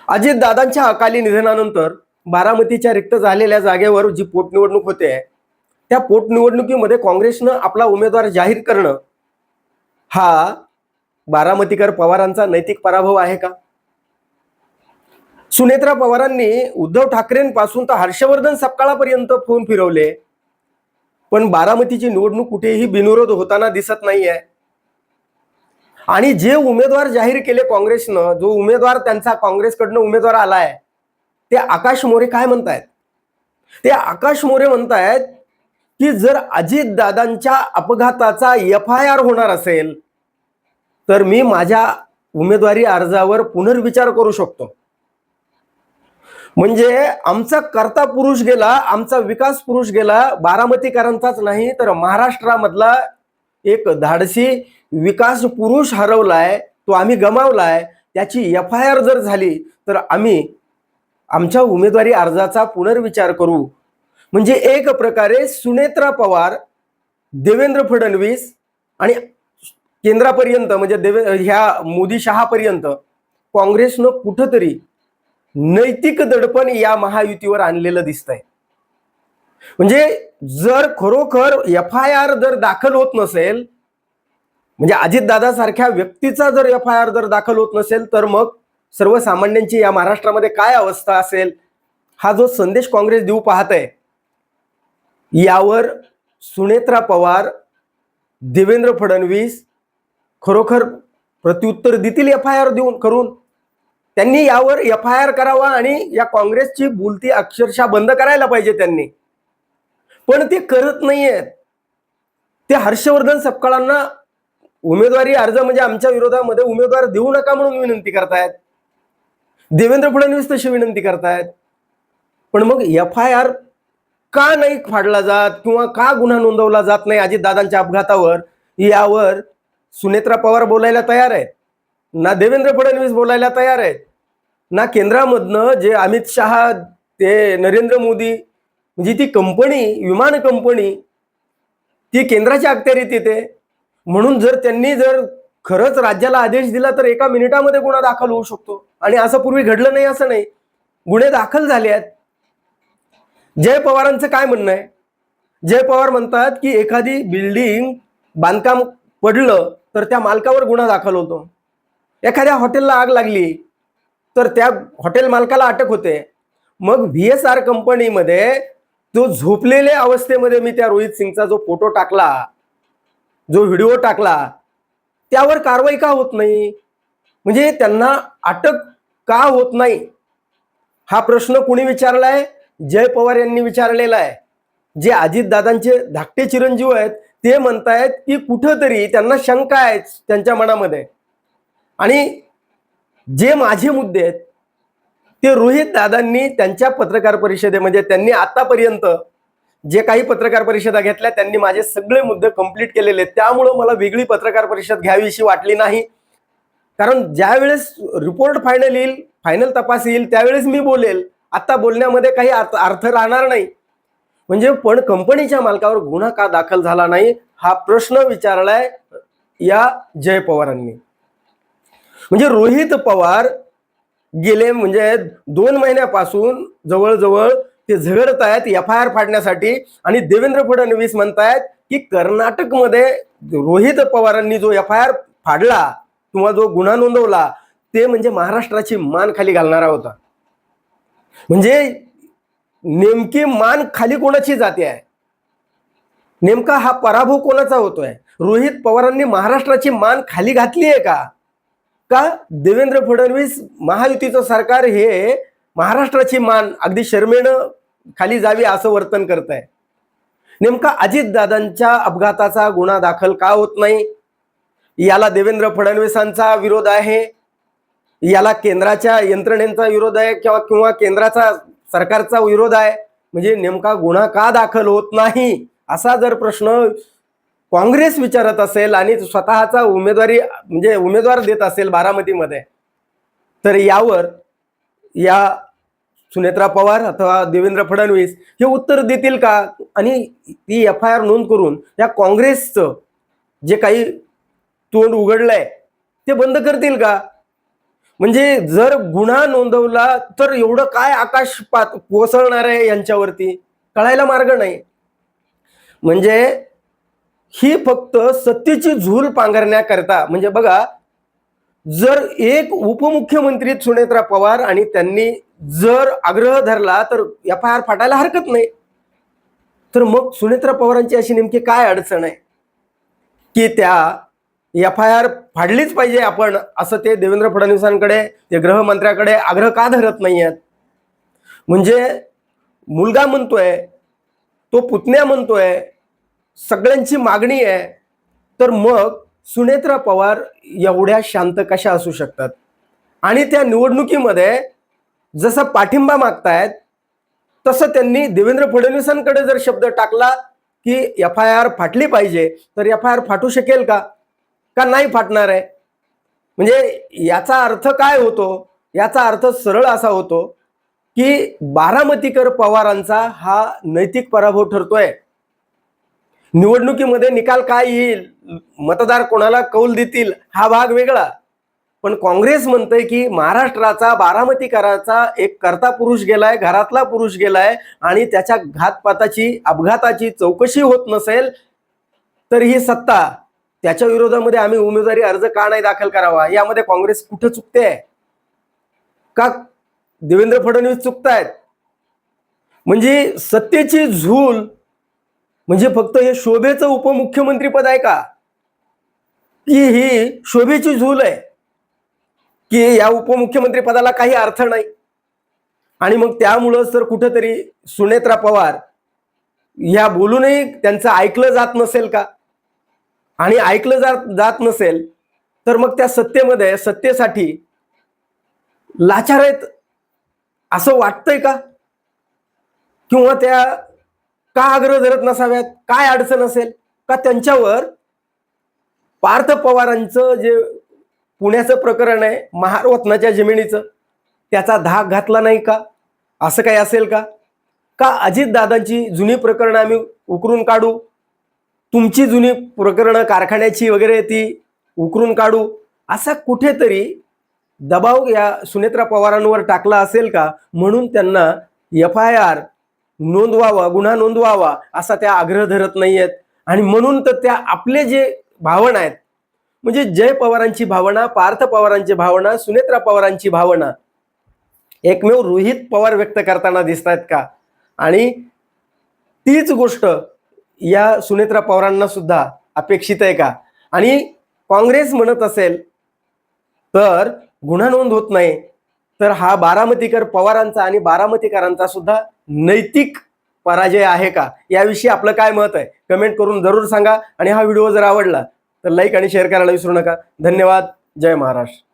अजितदादांच्या अकाली निधनानंतर बारामतीच्या रिक्त झालेल्या जागेवर जी पोटनिवडणूक होते त्या पोटनिवडणुकीमध्ये काँग्रेसनं आपला उमेदवार जाहीर करणं हा बारामतीकर पवारांचा नैतिक पराभव आहे का? सुनेत्रा पवारांनी उद्धव ठाकरेंपासून तर हर्षवर्धन सपकाळापर्यंत फोन फिरवले, पण बारामतीची निवडणूक कुठेही बिनविरोध होताना दिसत नाहीये. आणि जे उमेदवार जाहीर केले काँग्रेसनं, जो उमेदवार त्यांचा काँग्रेसकडनं उमेदवार आलाय, ते आकाश मोरे काय म्हणतायत? ते आकाश मोरे म्हणतायत की जर अजितदादांच्या अपघाताचा FIR होणार असेल तर मी माझ्या उमेदवारी अर्जावर पुनर्विचार करू शकतो. म्हणजे आमचा कर्ता पुरुष गेला, आमचा विकास पुरुष गेला, बारामतीकरांचाच नाही तर महाराष्ट्रामधला एक धाडसी विकास पुरुष हरवलाय, तो आम्ही गमावलाय. त्याची FIR जर झाली तर आम्ही आमच्या उमेदवारी अर्जाचा पुनर्विचार करू. म्हणजे एक प्रकारे सुनेत्रा पवार, देवेंद्र फडणवीस आणि केंद्रापर्यंत म्हणजे ह्या मोदी शहापर्यंत काँग्रेसनं कुठंतरी नैतिक दडपण या महायुतीवर आणलेलं दिसतंय. म्हणजे जर खरोखर FIR जर दाखल होत नसेल, म्हणजे अजितदादा सारख्या व्यक्तीचा जर FIR जर दाखल होत नसेल तर मग सर्वसामान्यांची या महाराष्ट्रामध्ये काय अवस्था असेल, हा जो संदेश काँग्रेस देऊ पाहत आहे, यावर सुनेत्रा पवार, देवेंद्र फडणवीस खरोखर प्रत्युत्तर देतील FIR देऊन करून. त्यांनी यावर FIR करावा आणि या काँग्रेसची बोलती अक्षरशः बंद करायला पाहिजे त्यांनी. पण ते करत नाहीयेत. ते हर्षवर्धन सपकाळांना उमेदवारी अर्ज म्हणजे आमच्या विरोधामध्ये उमेदवार देऊ नका म्हणून विनंती करतायत. देवेंद्र फडणवीस तशी विनंती करतायत. पण मग FIR का नाही फाडला जात किंवा का गुन्हा नोंदवला जात नाही अजितदादांच्या अपघातावर, यावर सुनेत्रा पवार बोलायला तयार आहेत ना, देवेंद्र फडणवीस बोलायला तयार आहेत ना. केंद्रामधनं जे अमित शहा, ते नरेंद्र मोदी, म्हणजे ती कंपनी, विमान कंपनी, ती केंद्राच्या अखत्यारीत येते. म्हणून जर त्यांनी जर खरंच राज्याला आदेश दिला तर एका मिनिटामध्ये गुन्हा दाखल होऊ शकतो. आणि असं पूर्वी घडलं नाही असं नाही, गुन्हे दाखल झाले आहेत. जय पवारांचं काय म्हणणं आहे? जय पवार म्हणतात की एखादी बिल्डिंग बांधकाम पडलं तर त्या मालकावर गुन्हा दाखल होतो. एखाद्या हॉटेलला आग लागली तर त्या हॉटेल मालकाला अटक होते. मग VSR कंपनीमध्ये जो झोपलेल्या अवस्थेमध्ये मी त्या रोहित सिंगचा जो फोटो टाकला, जो व्हिडिओ टाकला, त्यावर कारवाई का होत नाही? म्हणजे त्यांना अटक का होत नाही हा प्रश्न कुणी विचारलाय? जय पवार यांनी विचारलेला आहे. जे अजितदादांचे धाकटे चिरंजीव आहेत ते म्हणतायत की कुठंतरी त्यांना शंका आहे त्यांच्या मनामध्ये. आणि जे माझे मुद्दे आहेत ते रोहित दादांनी त्यांच्या पत्रकार परिषदेमध्ये, त्यांनी आतापर्यंत जे काही पत्रकार परिषदा घेतल्या त्यांनी माझे सगळे मुद्दे कंप्लीट केलेले आहेत. त्यामुळं मला वेगळी पत्रकार परिषद घ्यावीशी वाटली नाही. कारण ज्या वेळेस रिपोर्ट फायनल येईल, फायनल तपास येईल, त्यावेळेस मी बोलेल. आता बोलण्यामध्ये काही अर्थ राहणार नाही. म्हणजे पण कंपनीच्या मालकावर गुन्हा का दाखल झाला नाही हा प्रश्न विचारलाय या जय पवारांनी. म्हणजे रोहित पवार गेले म्हणजे 2 महिन्यापासून जवळजवळ ते झगडत आहेत FIR फाडण्यासाठी. आणि देवेंद्र फडणवीस म्हणतायत की कर्नाटकमध्ये रोहित पवारांनी जो FIR फाडला किंवा जो गुन्हा नोंदवला ते म्हणजे महाराष्ट्राची मान खाली घालणारा होता. म्हणजे नेमकी मान खाली कोणाची जाते आहे? नेमका हा पराभव कोणाचा होतोय? रोहित पवारांनी महाराष्ट्राची मान खाली घातली आहे का? का देवेंद्र फडणवीस महायुतीचं सरकार हे महाराष्ट्राची मान अगदी शर्मेनं खाली जावी असं वर्तन करत आहे? नेमका अजितदादांच्या अपघाताचा गुन्हा दाखल का होत नाही? याला देवेंद्र फडणवीसांचा विरोध आहे, याला केंद्राच्या यंत्रणेचा विरोध आहे किंवा केंद्राचा सरकारचा विरोध आहे? म्हणजे नेमका गुन्हा का दाखल होत नाही असा जर प्रश्न काँग्रेस विचारत असेल आणि स्वतःचा उमेदवारी म्हणजे उमेदवार देत असेल बारामतीमध्ये, तर यावर या सुनेत्रा पवार अथवा देवेंद्र फडणवीस हे उत्तर देतील का? आणि ती FIR नोंद करून या काँग्रेसचं जे काही तोंड उघडलंय ते बंद करतील का? म्हणजे जर गुन्हा नोंदवला तर एवढं काय आकाश कोसळणार आहे यांच्यावरती, कळायला मार्ग नाही. म्हणजे ही फक्त सत्तेची झूल पांघरण्याकरता, म्हणजे बघा, जर एक उपमुख्यमंत्री सुनेत्रा पवार आणि त्यांनी जर आग्रह धरला तर FIR फाटायला हरकत नाही. तर मग सुनेत्रा पवारांची अशी नेमकी काय अडचण आहे की त्या FIR फाडलीच पाहिजे आपण, असं ते देवेंद्र फडणवीसांकडे, ते गृहमंत्र्याकडे आग्रह का धरत नाहीयेत? म्हणजे मुलगा म्हणतोय, तो पुतण्या म्हणतोय, सगळ्यांची मागणी आहे, तर मग सुनेत्रा पवार एवढ्या शांत कशा असू शकतात? आणि त्या निवडणुकीमध्ये जसा पाठिंबा मागतायत तसं त्यांनी देवेंद्र फडणवीसांकडे जर शब्द टाकला की FIR फाटली पाहिजे, तर FIR फाटू शकेल का? का नाही फाटणार आहे? म्हणजे याचा अर्थ काय होतो? याचा अर्थ सरळ असा होतो की बारामतीकर पवारांचा हा नैतिक पराभव ठरतोय. निवडणुकीमध्ये निकाल काय येईल, मतदार कोणाला कौल देतील, हा भाग वेगळा. पण काँग्रेस म्हणतंय की महाराष्ट्राचा, बारामतीकराचा एक कर्ता पुरुष गेलाय, घरातला पुरुष गेलाय, आणि त्याच्या अपघाताची चौकशी होत नसेल तर ही सत्ता, त्याच्या विरोधामध्ये आम्ही उमेदवारी अर्ज का नाही दाखल करावा? यामध्ये काँग्रेस कुठं चुकते? का देवेंद्र फडणवीस चुकतायत? म्हणजे सत्तेची झूल म्हणजे फक्त हे शोभेचं उपमुख्यमंत्री पद आहे का, की ही शोभेची झूल आहे की या उपमुख्यमंत्री पदाला काही अर्थ नाही? आणि मग त्यामुळं तर कुठेतरी सुनेत्रा पवार या बोलूनही त्यांचं ऐकलं जात नसेल का? आणि ऐकलं जात नसेल तर मग त्या सत्तेसाठी लाचार आहेत असं वाटतंय का? किंवा त्या का आग्रह धरत नसाव्यात? काय अडचण असेल? का त्यांच्यावर पार्थ पवारांचं जे पुण्याचं प्रकरण आहे, महारवतनाच्या जमिनीचं, त्याचा धाक घातला नाही का? असं काही असेल का? का अजितदादांची जुनी प्रकरणं आम्ही उकरून काढू, तुमची जुनी प्रकरणं कारखान्याची वगैरे ती उकरून काढू, असा कुठेतरी दबाव या सुनेत्रा पवारांवर टाकला असेल का? म्हणून त्यांना FIR नोंदवावा, गुन्हा नोंदवावा असा त्या आग्रह धरत नाहीयेत. आणि म्हणून तर त्या आपले जे भावना आहेत, म्हणजे जय पवारांची भावना, पार्थ पवारांची भावना, सुनेत्रा पवारांची भावना एकमेव रोहित पवार व्यक्त करताना दिसत आहेत का? आणि तीच गोष्ट या सुनेत्रा पवारांना सुद्धा अपेक्षित आहे का? आणि काँग्रेस म्हणत असेल तर गुन्हा नोंद होत नाही, तर हा बारामतीकर पवारांचा आणि बारामतीकरांचा सुद्धा नैतिक पराजय आहे का? याविषयी आपलं काय मत आहे कमेंट करून जरूर सांगा. आणि हा व्हिडिओ जर आवडला तर लाईक आणि शेअर करायला विसरू नका. धन्यवाद. जय महाराष्ट्र.